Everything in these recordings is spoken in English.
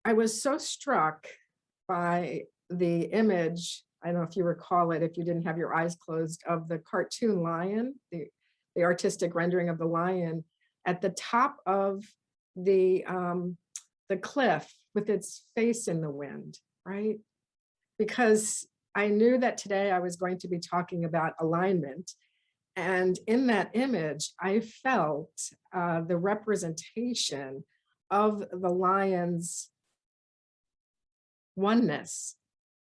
I was so struck by the image, I don't know if you recall it, if you didn't have your eyes closed, of the cartoon lion, the artistic rendering of the lion at the top of the cliff with its face in the wind, right? Because I knew that today I was going to be talking about alignment. And in that image, I felt the representation of the lion's oneness,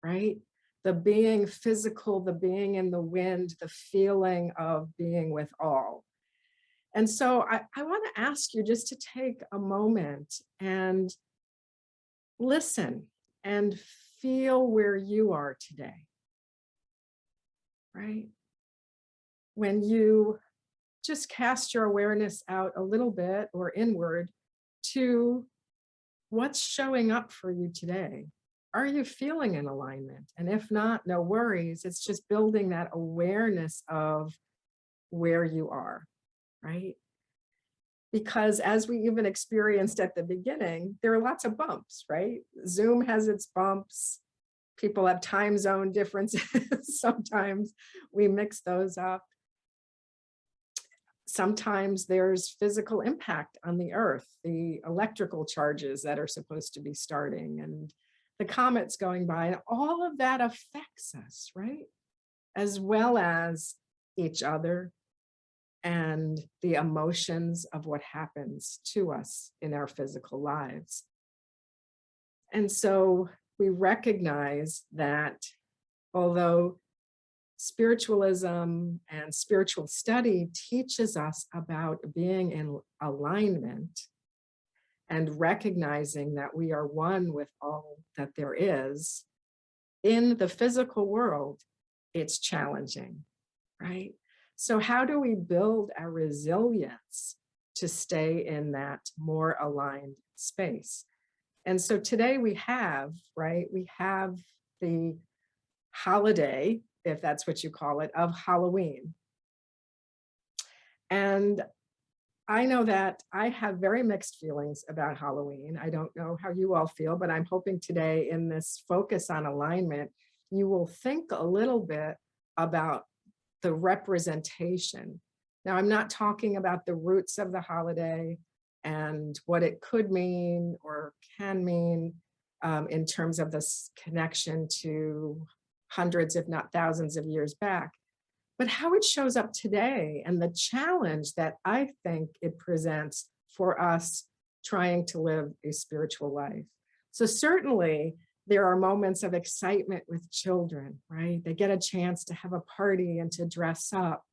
right? The being physical, the being in the wind, the feeling of being with all. And so I want to ask you just to take a moment and listen and feel where you are today, right? When you just cast your awareness out a little bit or inward to what's showing up for you today. Are you feeling in alignment? And if not, no worries. It's just building that awareness of where you are, right? Because as we even experienced at the beginning, there are lots of bumps, right? Zoom has its bumps. People have time zone differences. Sometimes we mix those up. Sometimes there's physical impact on the earth, the electrical charges that are supposed to be starting and the comets going by, and all of that affects us, right? As well as each other and the emotions of what happens to us in our physical lives. And so we recognize that although spiritualism and spiritual study teaches us about being in alignment and recognizing that we are one with all that there is, in the physical world, it's challenging, right? So how do we build our resilience to stay in that more aligned space? And so today we have, right, we have the holiday, if that's what you call it, of Halloween. And I know that I have very mixed feelings about Halloween. I don't know how you all feel, but I'm hoping today in this focus on alignment, you will think a little bit about the representation. Now, I'm not talking about the roots of the holiday and what it could mean or can mean in terms of this connection to hundreds, if not thousands of years back, but how it shows up today and the challenge that I think it presents for us trying to live a spiritual life. So certainly there are moments of excitement with children, right? They get a chance to have a party and to dress up,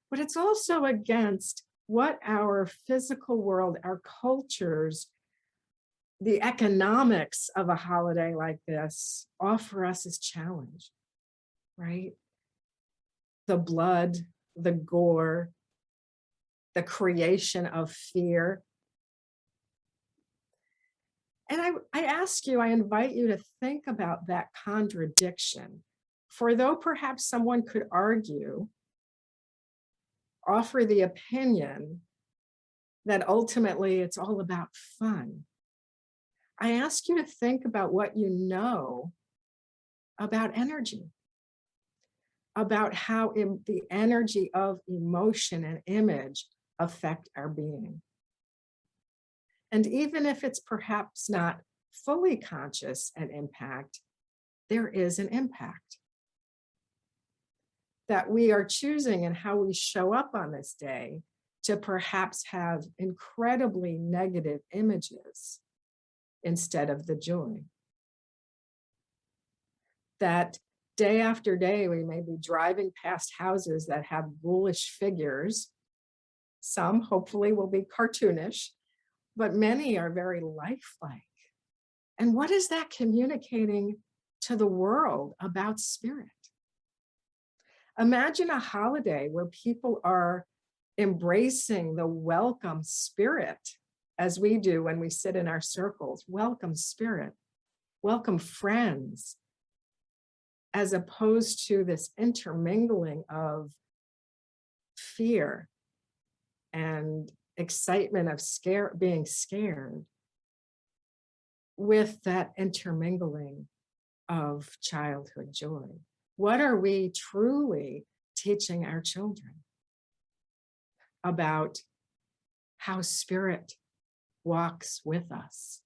but it's also against what our physical world, our cultures, the economics of a holiday like this offer us as challenge, right? The blood, the gore, the creation of fear. And I ask you, I invite you to think about that contradiction. For though perhaps someone could argue, offer the opinion that ultimately it's all about fun, I ask you to think about what you know about energy, about how the energy of emotion and image affect our being. And even if it's perhaps not fully conscious and impact, there is an impact that we are choosing in how we show up on this day to perhaps have incredibly negative images instead of the joy. That day after day, we may be driving past houses that have ghoulish figures. Some hopefully will be cartoonish, but many are very lifelike. And what is that communicating to the world about spirit? Imagine a holiday where people are embracing the welcome spirit as we do when we sit in our circles. Welcome spirit, welcome friends, as opposed to this intermingling of fear and excitement of being scared. with that intermingling of childhood joy? What are we truly teaching our children about how spirit walks with us?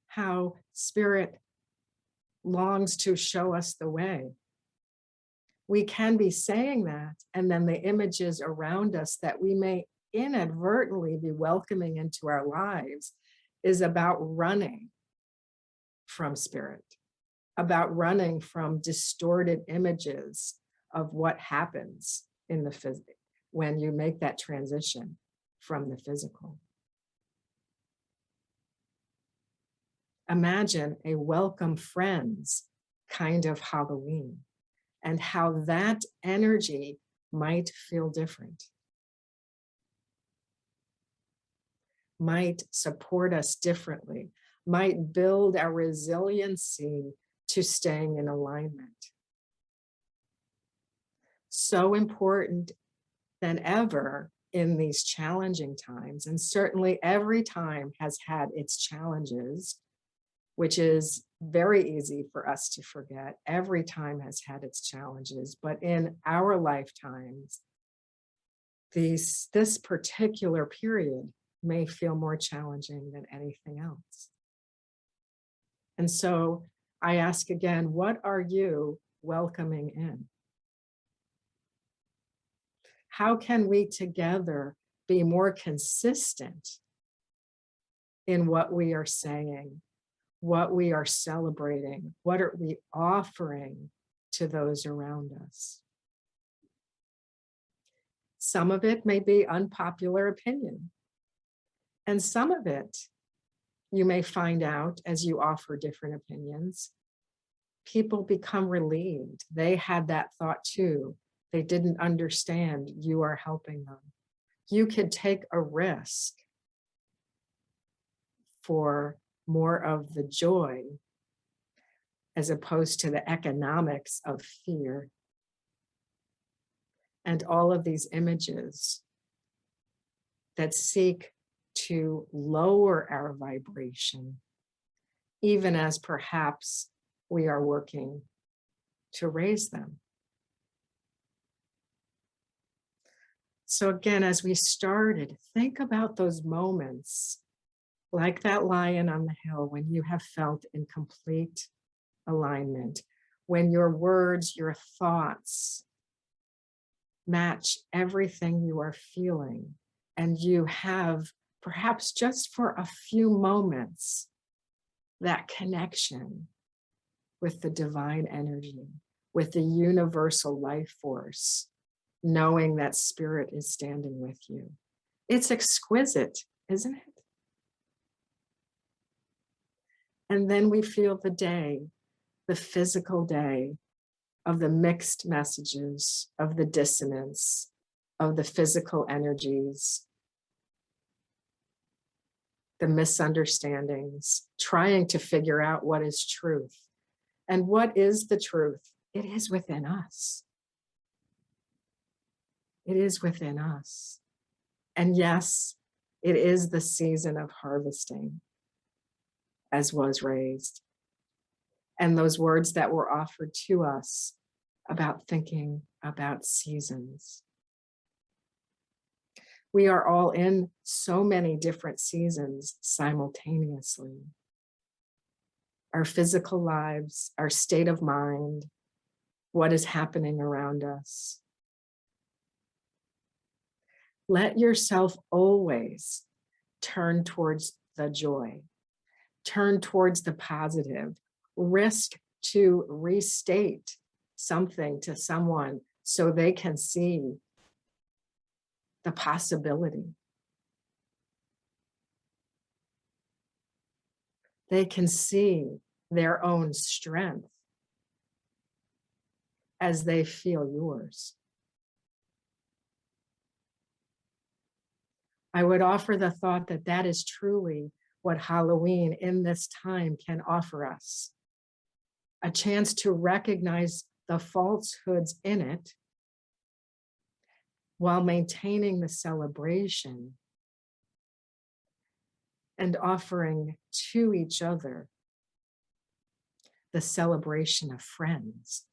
How spirit longs to show us the way. We can be saying that, and then the images around us that we may inadvertently be welcoming into our lives is about running from spirit, about running from distorted images of what happens in the physical when you make that transition from the physical. Imagine a welcome friends kind of Halloween and how that energy might feel different, might support us differently, might build our resiliency to staying in alignment. So important than ever in these challenging times, and certainly every time has had its challenges, which is very easy for us to forget. Every time has had its challenges, but in our lifetimes, this particular period may feel more challenging than anything else. And so I ask again, what are you welcoming in? How can we together be more consistent in what we are saying, what we are celebrating, what are we offering to those around us? Some of it may be unpopular opinion, and some of it you may find out as you offer different opinions, people become relieved. They had that thought too. They didn't understand you are helping them. You could take a risk for more of the joy as opposed to the economics of fear. And all of these images that seek to lower our vibration, even as perhaps we are working to raise them. So again, as we started, think about those moments like that lion on the hill when you have felt in complete alignment, when your words, your thoughts match everything you are feeling, and you have perhaps just for a few moments that connection with the divine energy, with the universal life force, knowing that spirit is standing with you. It's exquisite, isn't it? And then we feel the day, the physical day of the mixed messages, of the dissonance, of the physical energies, the misunderstandings, trying to figure out what is truth. And what is the truth? It is within us. It is within us. And yes, it is the season of harvesting, as was raised. And those words that were offered to us about thinking about seasons. We are all in so many different seasons simultaneously. Our physical lives, our state of mind, what is happening around us. Let yourself always turn towards the joy, turn towards the positive, risk to restate something to someone so they can see the possibility. They can see their own strength as they feel yours. I would offer the thought that that is truly what Halloween in this time can offer us. A chance to recognize the falsehoods in it while maintaining the celebration and offering to each other the celebration of friends,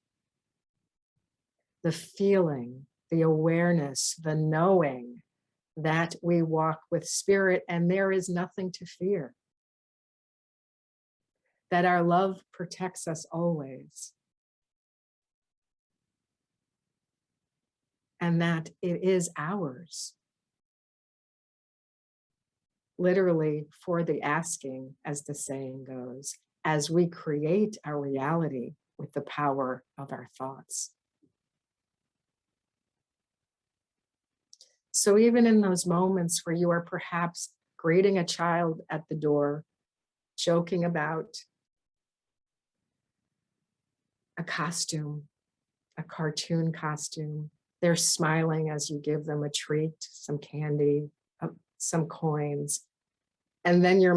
the feeling, the awareness, the knowing that we walk with spirit and there is nothing to fear, that our love protects us always, and that it is ours, literally for the asking, as the saying goes, as we create our reality with the power of our thoughts. So even in those moments where you are perhaps greeting a child at the door, joking about a costume, a cartoon costume, they're smiling as you give them a treat, some candy, some coins, and then your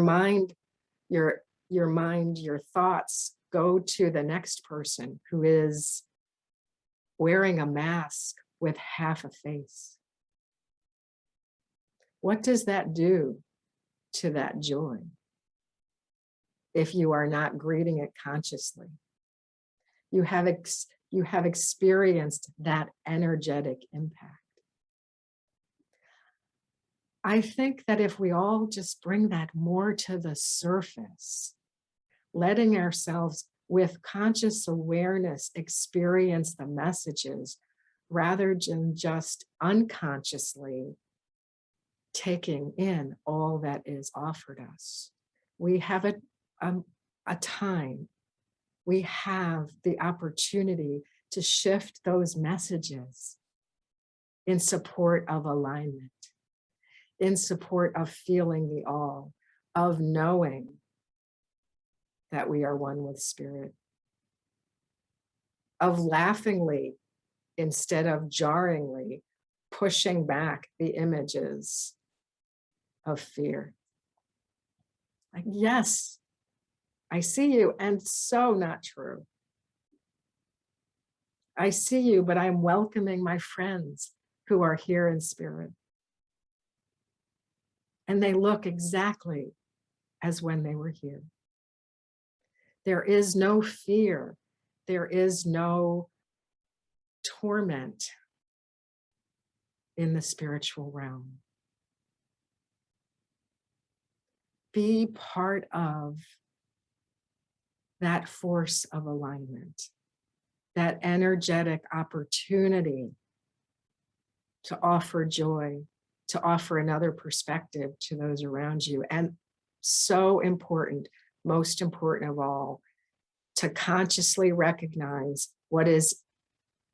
thoughts go to the next person who is wearing a mask with half a face. What does that do to that joy if you are not greeting it consciously? You have experienced that energetic impact. I think that if we all just bring that more to the surface, letting ourselves with conscious awareness experience the messages rather than just unconsciously taking in all that is offered us. We have a time, we have the opportunity to shift those messages in support of alignment, in support of feeling the all, of knowing that we are one with spirit, of laughingly instead of jarringly pushing back the images of fear. Like, yes, I see you, and so not true. I see you, but I'm welcoming my friends who are here in spirit. And they look exactly as when they were here. There is no fear. There is no torment in the spiritual realm. Be part of that force of alignment, that energetic opportunity to offer joy, to offer another perspective to those around you. And so important, most important of all, to consciously recognize what is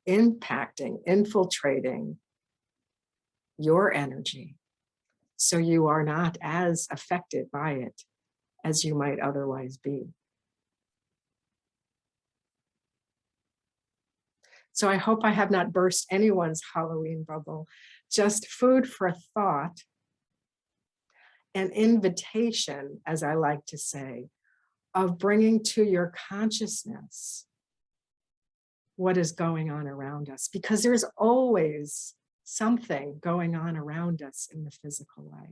impacting, infiltrating your energy, so you are not as affected by it as you might otherwise be. So I hope I have not burst anyone's Halloween bubble. Just food for thought, an invitation, as I like to say, of bringing to your consciousness what is going on around us, because there's always something going on around us in the physical life.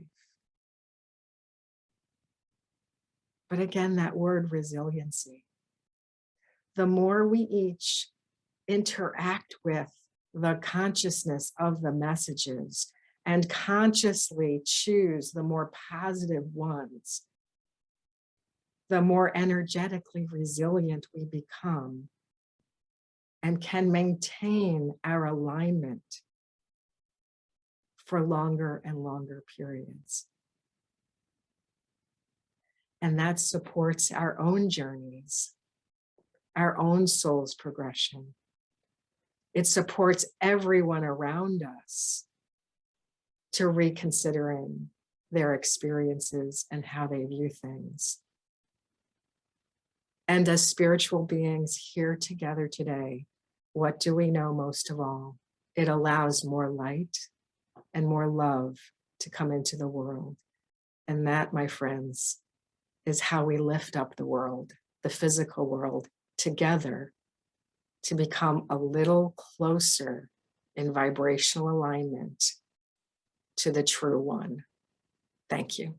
But again, that word resiliency. The more we each interact with the consciousness of the messages and consciously choose the more positive ones, the more energetically resilient we become and can maintain our alignment for longer and longer periods. And that supports our own journeys, our own soul's progression. It supports everyone around us to reconsidering their experiences and how they view things. And as spiritual beings here together today, what do we know most of all? It allows more light and more love to come into the world. And that, my friends, is how we lift up the world, the physical world, together to become a little closer in vibrational alignment to the true one. Thank you.